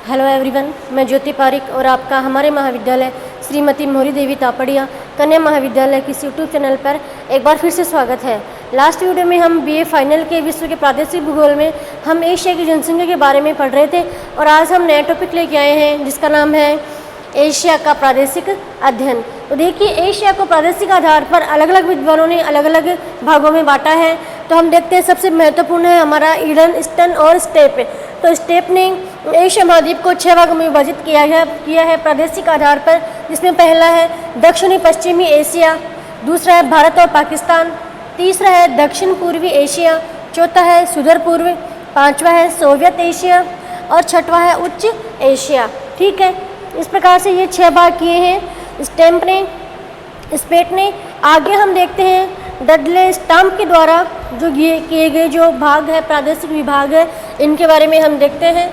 Hello everyone, मैं ज्योति पारिक और आपका हमारे महाविद्यालय श्रीमती मोहरी देवी तापड़िया कन्या महाविद्यालय की यूट्यूब चैनल पर एक बार फिर से स्वागत है। लास्ट वीडियो में हम बीए फाइनल के विश्व के प्रादेशिक भूगोल में हम एशिया की जनसंख्या के बारे में पढ़ रहे थे और आज हम नया टॉपिक लेके आए हैं जिसका नाम है एशिया का प्रादेशिक अध्ययन। तो देखिए, एशिया को प्रादेशिक आधार पर अलग अलग विद्वानों ने अलग अलग भागों में बांटा है। तो हम देखते हैं, सबसे महत्वपूर्ण है हमारा ईडन, ईस्टर्न और स्टेप। तो स्टेप ने एशिया महाद्वीप को 6 भागों में विभाजित किया है प्रादेशिक आधार पर, जिसमें पहला है दक्षिणी पश्चिमी एशिया, दूसरा है भारत और पाकिस्तान, तीसरा है दक्षिण पूर्वी एशिया, चौथा है सुदूर पूर्व, पांचवा है सोवियत एशिया और छठवा है उच्च एशिया। ठीक है, इस प्रकार से ये 6 भाग किए हैं स्टैम्प ने, स्पेट ने। आगे हम देखते हैं डडले स्टाम्प के द्वारा जो ये किए गए जो भाग है, प्रादेशिक विभाग है, इनके बारे में हम देखते हैं।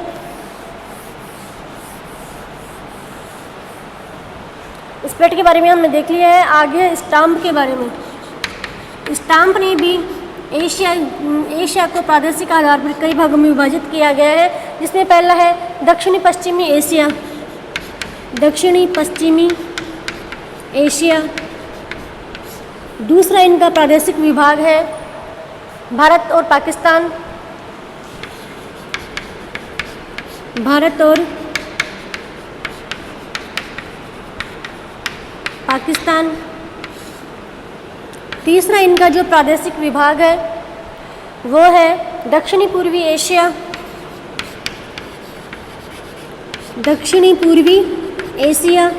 स्पेट के बारे में हमने देख लिया है, आगे स्टाम्प के बारे में। स्टाम्प ने भी एशिया को प्रादेशिक आधार पर कई भागों में विभाजित किया गया है, जिसमें पहला है दक्षिणी पश्चिमी एशिया, दक्षिणी पश्चिमी एशिया। दूसरा इनका प्रादेशिक विभाग है भारत और पाकिस्तान, भारत और पाकिस्तान। तीसरा इनका जो प्रादेशिक विभाग है वो है दक्षिणी पूर्वी एशिया, दक्षिणी पूर्वी एशिया।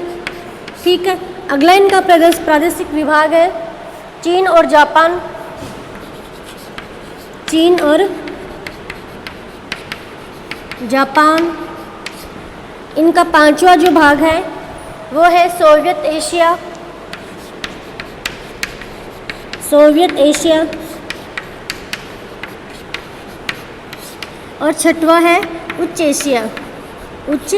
ठीक है, अगला इनका प्रादेशिक विभाग है चीन और जापान, चीन और जापान। इनका पांचवा जो भाग है वो है सोवियत एशिया, सोवियत एशिया। और छठवा है उच्च एशिया, उच्च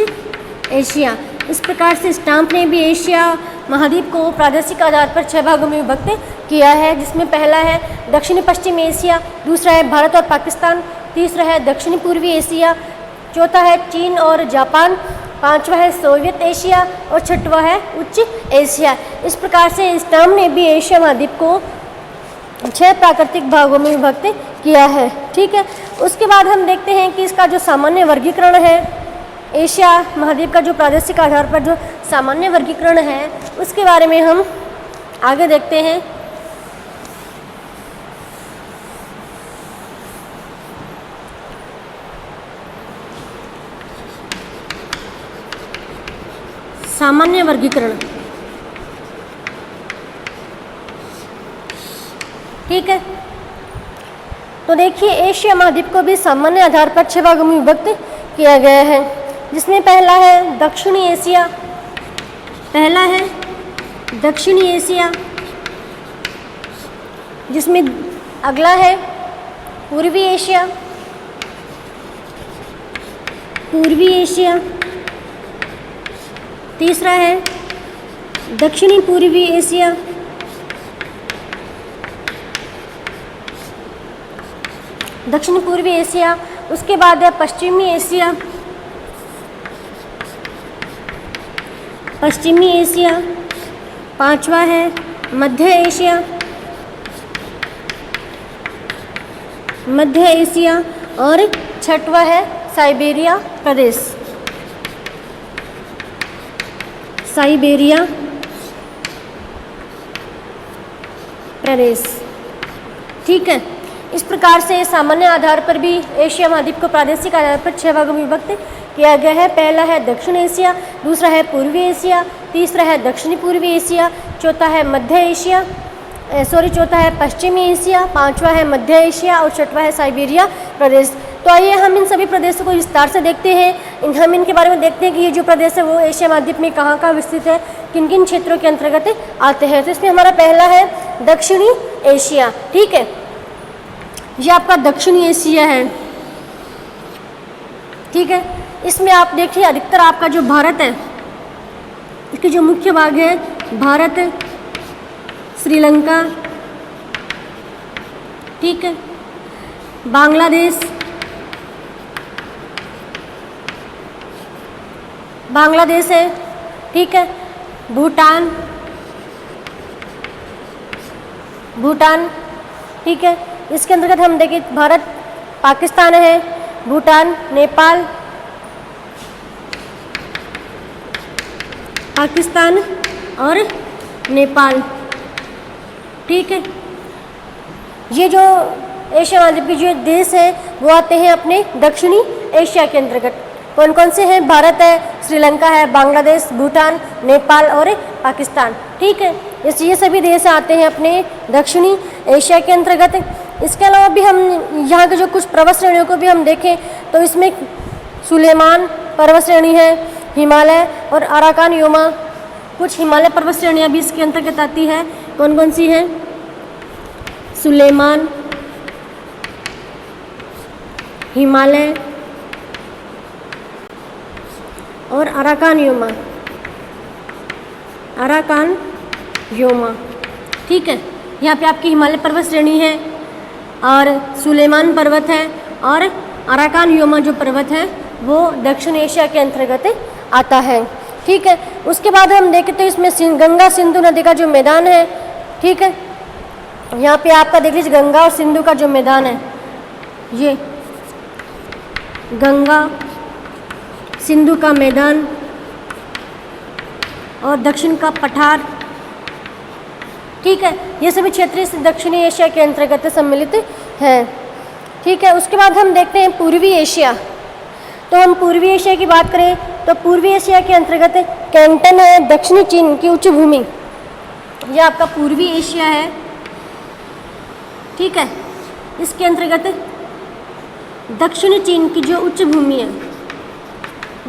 एशिया। इस प्रकार से स्टाम्प ने भी एशिया महाद्वीप को प्रादेशिक आधार पर 6 भागों में विभक्त किया है, जिसमें पहला है दक्षिणी पश्चिमी एशिया, दूसरा है भारत और पाकिस्तान, तीसरा है दक्षिणी पूर्वी एशिया, चौथा है चीन और जापान, पांचवा है सोवियत एशिया और छठवा है उच्च एशिया। इस प्रकार से स्टाम्प ने भी एशिया महाद्वीप को 6 प्राकृतिक भागों में विभक्त किया है। ठीक है, उसके बाद हम देखते हैं कि इसका जो सामान्य वर्गीकरण है, एशिया महाद्वीप का जो प्रादेशिक आधार पर जो सामान्य वर्गीकरण है उसके बारे में हम आगे देखते हैं। सामान्य वर्गीकरण, ठीक है। तो देखिए, एशिया महाद्वीप को भी सामान्य आधार पर 6 भागों में विभक्त किया गया है, जिसमें पहला है दक्षिणी एशिया, पहला है दक्षिणी एशिया, जिसमें अगला है पूर्वी एशिया, पूर्वी एशिया। तीसरा है दक्षिणी पूर्वी एशिया, दक्षिण पूर्वी एशिया। उसके बाद है पश्चिमी एशिया, पश्चिमी एशिया। पांचवा है मध्य एशिया, मध्य एशिया। और छठवा है साइबेरिया प्रदेश, साइबेरिया प्रदेश। ठीक है, इस प्रकार से सामान्य आधार पर भी एशिया महाद्वीप को प्रादेशिक आधार पर 6 भागों में विभक्त किया गया है। पहला है दक्षिण एशिया, दूसरा है पूर्वी एशिया, तीसरा है दक्षिणी पूर्वी एशिया, चौथा है मध्य एशिया, चौथा है पश्चिमी एशिया, पांचवा है मध्य एशिया और छठवा है साइबेरिया प्रदेश। तो आइए हम इन सभी प्रदेशों को विस्तार से देखते हैं। हम इनके बारे में देखते हैं कि ये जो प्रदेश है वो एशिया महाद्वीप में कहाँ कहाँ विस्तृत है, किन किन क्षेत्रों के अंतर्गत आते हैं। तो इसमें हमारा पहला है दक्षिणी एशिया। ठीक है, ये आपका दक्षिणी एशिया है। ठीक है, इसमें आप देखिए अधिकतर आपका जो भारत है, इसके जो मुख्य भाग है भारत, श्रीलंका, ठीक है, बांग्लादेश, बांग्लादेश है, ठीक है, भूटान, ठीक है। इसके अंतर्गत हम देखें भारत, पाकिस्तान है, भूटान, नेपाल, पाकिस्तान और नेपाल, ठीक है। ये जो एशिया महाद्वीप के जो देश हैं वो आते हैं अपने दक्षिणी एशिया के अंतर्गत। कौन कौन से हैं? भारत है, श्रीलंका है, बांग्लादेश, भूटान, नेपाल और पाकिस्तान, ठीक है। ये सभी देश आते हैं अपने दक्षिणी एशिया के अंतर्गत। इसके अलावा भी हम यहाँ के जो कुछ पर्वत श्रेणियों को भी हम देखें तो इसमें सुलेमान पर्वत श्रेणी है, हिमालय और अराकान योमा, कुछ हिमालय पर्वत श्रेणियाँ भी इसके अंतर्गत आती है। कौन कौन सी हैं? सुलेमान, हिमालय और अराकान योमा, ठीक है। यहाँ पे आपकी हिमालय पर्वत श्रेणी है और सुलेमान पर्वत है और अराकान योमा जो पर्वत है वो दक्षिण एशिया के अंतर्गत आता है, ठीक है। उसके बाद हम देखें तो इसमें गंगा सिंधु नदी का जो मैदान है, ठीक है। यहाँ पे आपका देख लीजिए गंगा और सिंधु का जो मैदान है, ये गंगा सिंधु का मैदान और दक्षिण का पठार, ठीक है। ये सभी क्षेत्र दक्षिणी एशिया के अंतर्गत सम्मिलित हैं, ठीक है। उसके बाद हम देखते हैं पूर्वी एशिया। तो हम पूर्वी एशिया की बात करें तो पूर्वी एशिया के अंतर्गत कैंटन है, दक्षिणी चीन की उच्च भूमि, यह आपका पूर्वी एशिया है, ठीक है। इसके अंतर्गत दक्षिणी चीन की जो उच्च भूमि है,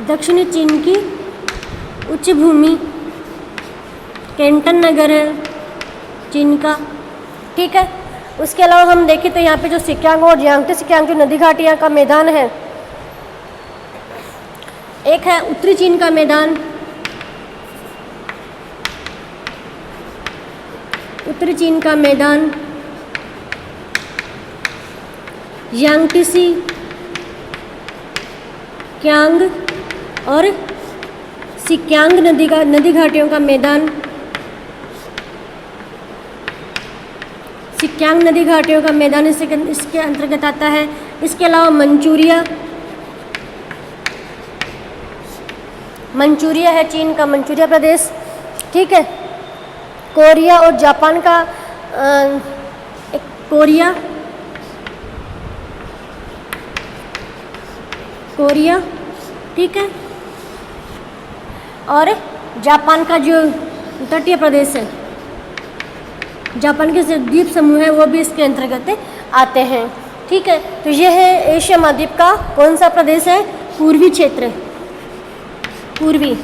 दक्षिणी चीन की उच्च भूमि, कैंटन नगर है चीन का, ठीक है। उसके अलावा हम देखें तो यहाँ पे जो सिक्यांग और यांगटी सिक्यांग जो नदी घाटियाँ का मैदान है, एक है उत्तरी चीन का मैदान, उत्तरी चीन का मैदान, यांगटीसी क्यांग और सिक्यांग नदी घाटियों का मैदान, सिक्यांग नदी घाटियों का मैदान इसके अंतर्गत आता है। इसके अलावा मंचूरिया है चीन का मंचूरिया प्रदेश, ठीक है। कोरिया और जापान का कोरिया, ठीक है। और जापान का जो तटीय प्रदेश है, जापान के जो द्वीप समूह है वो भी इसके अंतर्गत आते हैं, ठीक है। तो ये है एशिया महाद्वीप का कौन सा प्रदेश है? पूर्वी क्षेत्र, पूर्वी।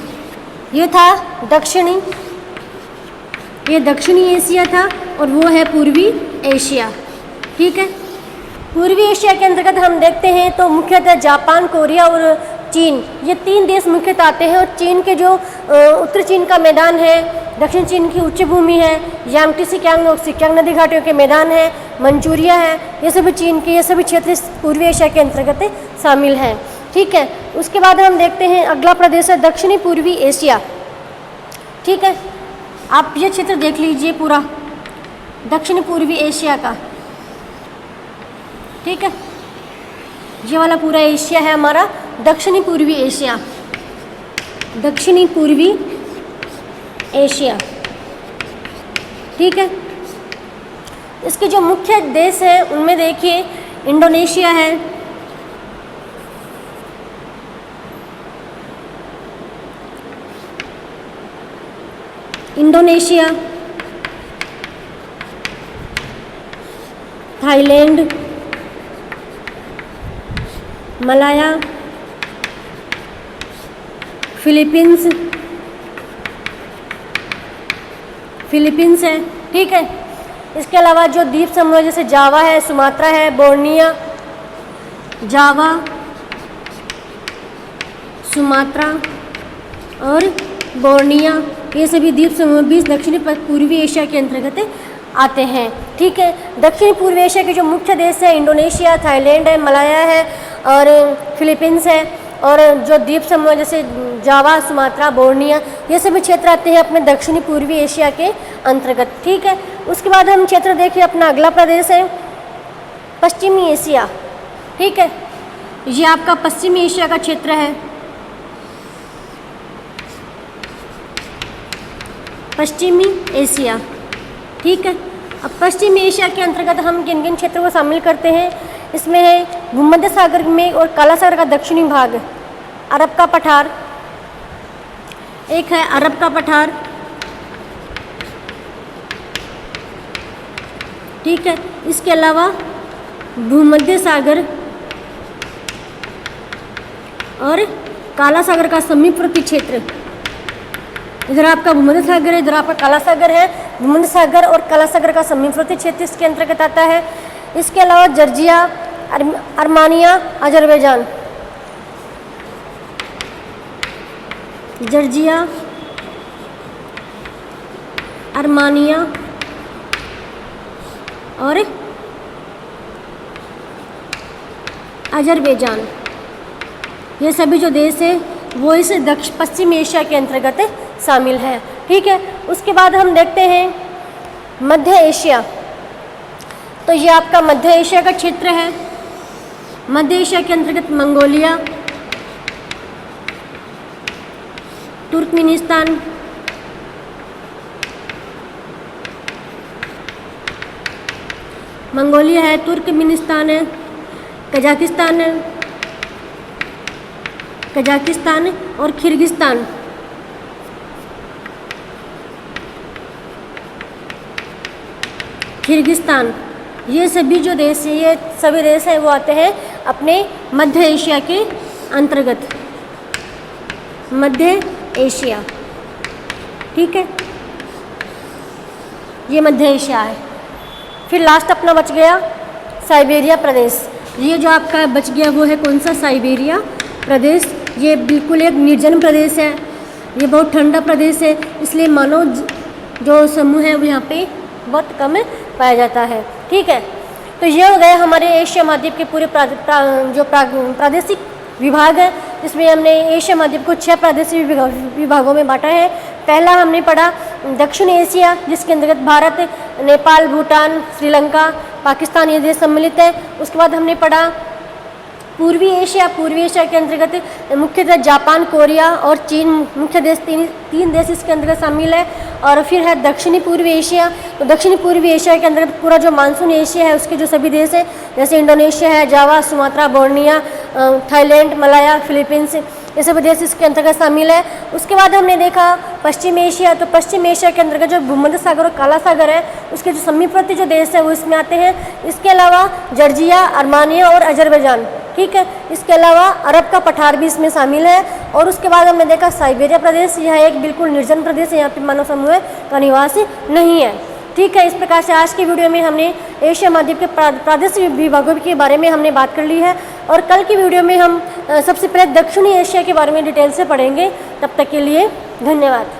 ये था दक्षिणी, ये दक्षिणी एशिया था और वो है पूर्वी एशिया, ठीक है। पूर्वी एशिया के अंतर्गत हम देखते हैं तो मुख्यतः जापान, कोरिया और चीन, ये तीन देश मुख्यतः आते हैं। और चीन के जो उत्तरी चीन का मैदान है, दक्षिण चीन की उच्च भूमि है, यांगटी सिक्यांग और सिक्यांग नदी घाटियों के मैदान है, मंचूरिया है, ये सभी चीन के ये सभी क्षेत्र पूर्वी एशिया के अंतर्गत शामिल हैं, ठीक है। उसके बाद हम देखते हैं अगला प्रदेश है दक्षिणी पूर्वी एशिया, ठीक है। आप ये क्षेत्र देख लीजिए पूरा दक्षिण पूर्वी एशिया का, ठीक है। ये वाला पूरा एशिया है हमारा दक्षिणी पूर्वी एशिया, दक्षिणी पूर्वी एशिया, ठीक है। इसके जो मुख्य देश हैं उनमें देखिए इंडोनेशिया है, इंडोनेशिया, थाईलैंड, मलाया, फिलीपींस है, ठीक है। इसके अलावा जो द्वीप समूह जैसे जावा है, सुमात्रा है, बोर्निया, जावा, सुमात्रा और बोर्निया, ये सभी द्वीप समूह भी दक्षिणी पूर्वी एशिया के अंतर्गत आते हैं, ठीक है। दक्षिण पूर्वी एशिया के जो मुख्य देश है इंडोनेशिया, थाईलैंड है, मलाया है और फिलीपींस है। और जो द्वीप समूह जैसे जावा, सुमात्रा, बोर्निया, ये सभी क्षेत्र आते हैं अपने दक्षिणी पूर्वी एशिया के अंतर्गत। ठीक है, उसके बाद हम क्षेत्र देखिए, अपना अगला प्रदेश है पश्चिमी एशिया। ठीक है, ये आपका पश्चिमी एशिया का क्षेत्र है। पश्चिमी एशिया, ठीक है। अब पश्चिमी एशिया के अंतर्गत हम किन किन क्षेत्रों को शामिल करते हैं, इसमें है भूमध्य सागर में और काला सागर का दक्षिणी भाग, अरब का पठार, एक है अरब का पठार, ठीक है। इसके अलावा भूमध्य सागर और काला सागर का समीपवर्ती क्षेत्र, इधर आपका भूमध्य सागर है, इधर आपका काला सागर है। भूमध्य सागर और काला सागर का समीपवर्ती क्षेत्र इसके अंतर्गत आता है। इसके अलावा Georgia, Armenia, Azerbaijan, Georgia, Armenia और अजरबैजान, ये सभी जो देश है वो इस पश्चिम एशिया के अंतर्गत शामिल है। ठीक है, उसके बाद हम देखते हैं मध्य एशिया। तो ये आपका मध्य एशिया का क्षेत्र है। मध्य एशिया के अंतर्गत मंगोलिया, तुर्कमेनिस्तान, मंगोलिया है, तुर्कमेनिस्तान है, कजाकिस्तान है, कजाकिस्तान और किर्गिस्तान, किर्गिस्तान, ये सभी जो देश है, ये सभी देश हैं वो आते हैं अपने मध्य एशिया के अंतर्गत। मध्य एशिया, ठीक है, ये मध्य एशिया है। फिर लास्ट अपना बच गया साइबेरिया प्रदेश। ये जो आपका बच गया वो है कौन सा, साइबेरिया प्रदेश। ये बिल्कुल एक निर्जन प्रदेश है, ये बहुत ठंडा प्रदेश है, इसलिए मानव जो समूह है वो यहाँ पे बहुत कम पाया जाता है। ठीक है, तो ये हो गए हमारे एशिया महाद्वीप के पूरे प्रादेशिक विभाग है, जिसमें हमने एशिया महाद्वीप को 6 प्रादेशिक विभागों में बांटा है। पहला हमने पढ़ा दक्षिण एशिया, जिसके अंतर्गत भारत, नेपाल, भूटान, श्रीलंका, पाकिस्तान ये देश सम्मिलित है। उसके बाद हमने पढ़ा पूर्वी एशिया। पूर्वी एशिया के अंतर्गत मुख्यतः जापान, कोरिया और चीन मुख्य देश, तीन देश इसके अंतर्गत शामिल है। और फिर है दक्षिणी पूर्वी एशिया। तो दक्षिणी पूर्वी एशिया के अंतर्गत पूरा जो मानसून एशिया है उसके जो सभी देश हैं, जैसे इंडोनेशिया है, Java, Sumatra, Borneo, Thailand, Malaya, Philippines, ये सभी देश इसके अंतर्गत शामिल है। उसके बाद हमने देखा पश्चिम एशिया। तो पश्चिम एशिया के अंतर्गत जो भूमध्य सागर और काला सागर है उसके जो समीपवर्ती जो देश है वो इसमें आते हैं। इसके अलावा जॉर्जिया, आर्मेनिया और अजरबैजान, ठीक है। इसके अलावा अरब का पठार भी इसमें शामिल है। और उसके बाद हमने देखा साइबेरिया प्रदेश, यह एक बिल्कुल निर्जन प्रदेश है, यहाँ पे मानव समूह का निवास नहीं है। ठीक है, इस प्रकार से आज की वीडियो में हमने एशिया महाद्वीप के प्रादेशिक विभागों के बारे में हमने बात कर ली है। और कल की वीडियो में हम सबसे पहले दक्षिणी एशिया के बारे में डिटेल से पढ़ेंगे। तब तक के लिए धन्यवाद।